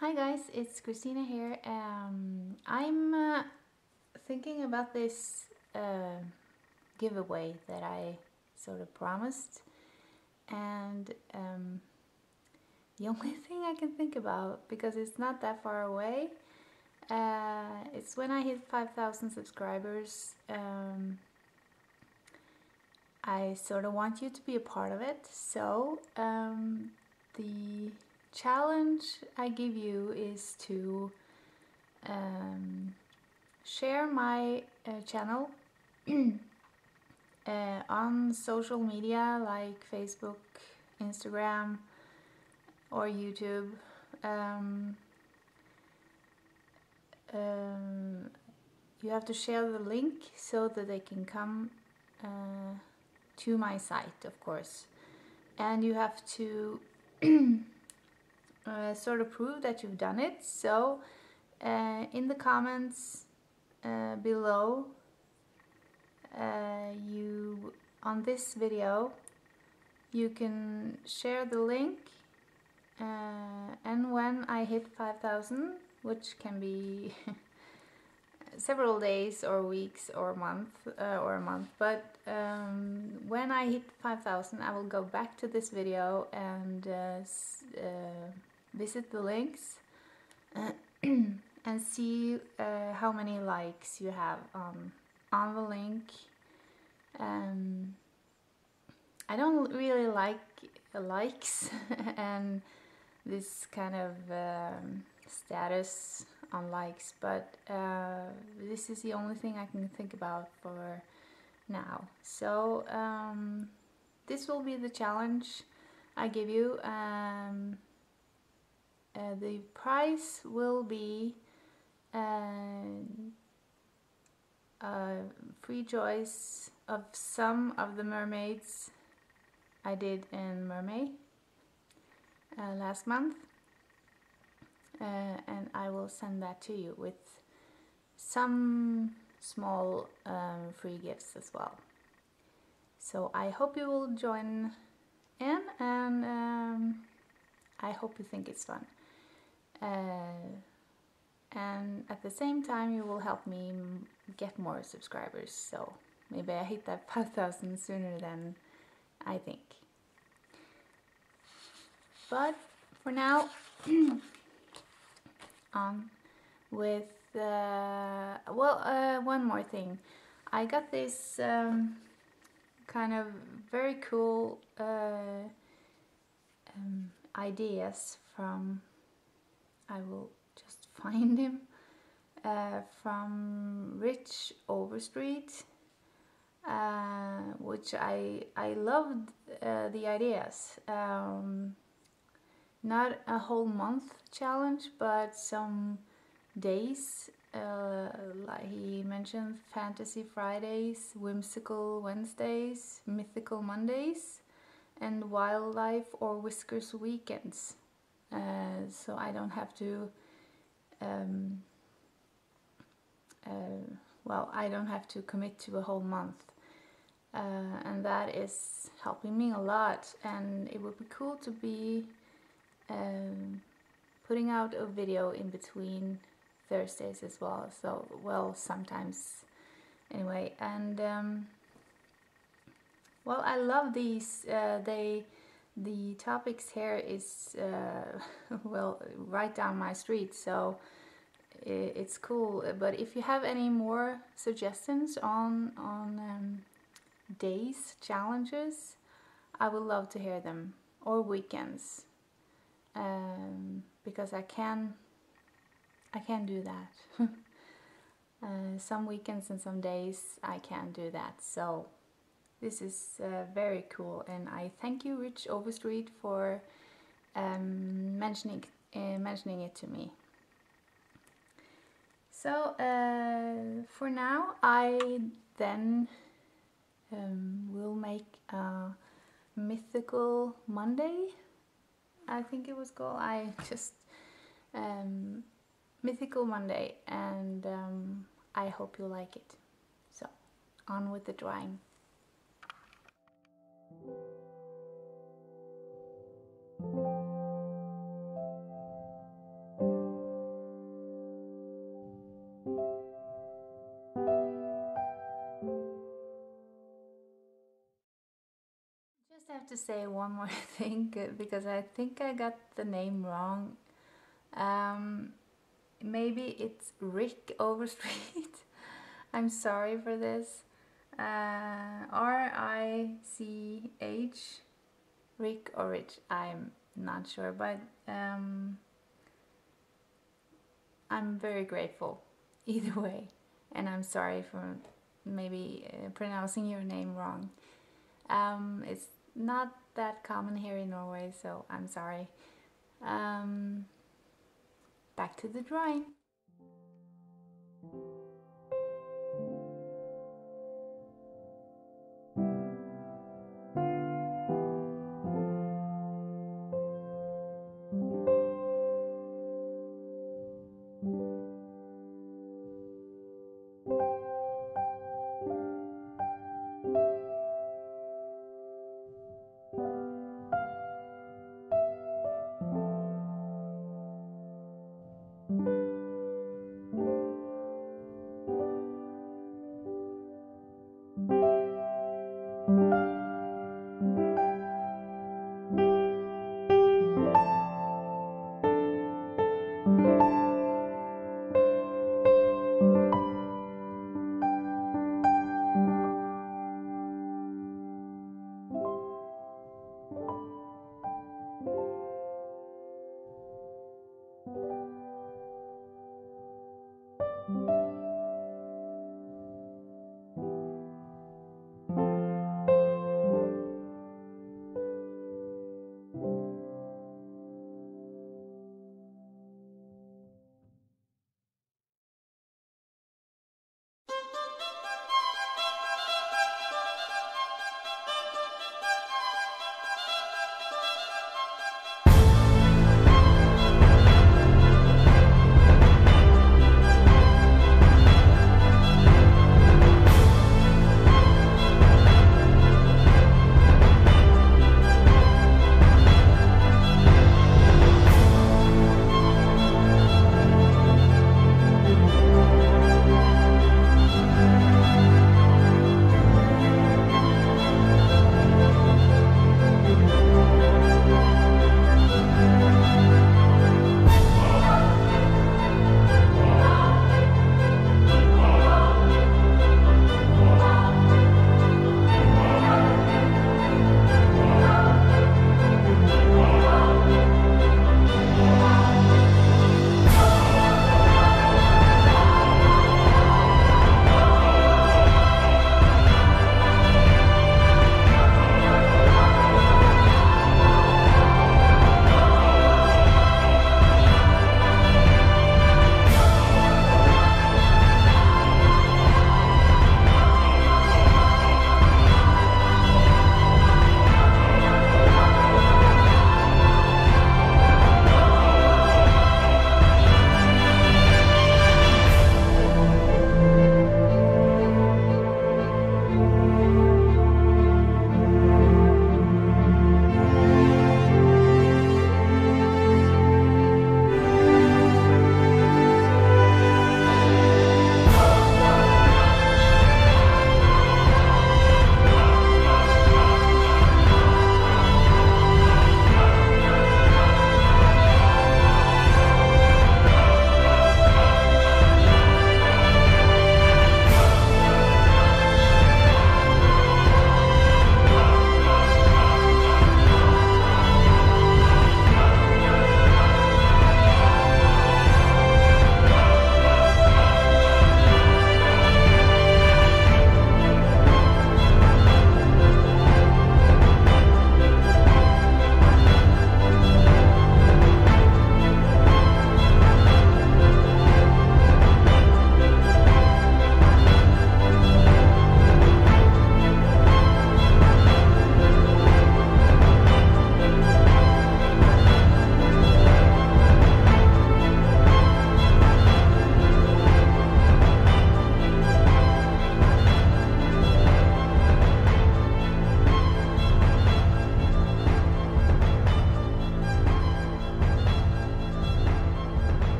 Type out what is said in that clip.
Hi guys, it's Christina here. I'm thinking about this giveaway that I sort of promised, and the only thing I can think about, because it's not that far away, it's when I hit 5,000 subscribers. I sort of want you to be a part of it, so the challenge I give you is to share my channel on social media like Facebook, Instagram, or YouTube. You have to share the link so that they can come to my site, of course, and you have to sort of prove that you've done it. So in the comments below on this video you can share the link, and when I hit 5,000, which can be several days or weeks or a month, but when I hit 5,000 I will go back to this video and visit the links and see how many likes you have on the link. I don't really like likes and this kind of status on likes, but this is the only thing I can think about for now. So this will be the challenge I give you. The prize will be free choice of some of the mermaids I did in Mermaid last month, and I will send that to you with some small free gifts as well. So I hope you will join in, and I hope you think it's fun. And at the same time you will help me get more subscribers, so maybe I hit that 5,000 sooner than I think. But for now, on with one more thing. I got this kind of very cool ideas from, I will just find him, from Rich Overstreet, which I loved the ideas. Not a whole month challenge, but some days. Like he mentioned, Fantasy Fridays, Whimsical Wednesdays, Mythical Mondays, and Wildlife or Whiskers Weekends. So I don't have to I don't have to commit to a whole month, and that is helping me a lot. And it would be cool to be putting out a video in between Thursdays as well. So, well, sometimes anyway. And well, I love these. The topics here is well, right down my street, so it's cool. But if you have any more suggestions on days challenges, I would love to hear them, or weekends, because I can do that. Some weekends and some days I can do that. So this is very cool, and I thank you, Rich Overstreet, for mentioning it to me. So for now, I then will make a Mythical Monday, I think it was called. I just Mythical Monday, and I hope you like it. So on with the drawing. to say one more thing because I think I got the name wrong. Maybe it's Rick Overstreet. I'm sorry for this. R-I-C-H, Rick or Rich, I'm not sure, but I'm very grateful either way, and I'm sorry for maybe pronouncing your name wrong. It's not that common here in Norway, so I'm sorry. Back to the drawing.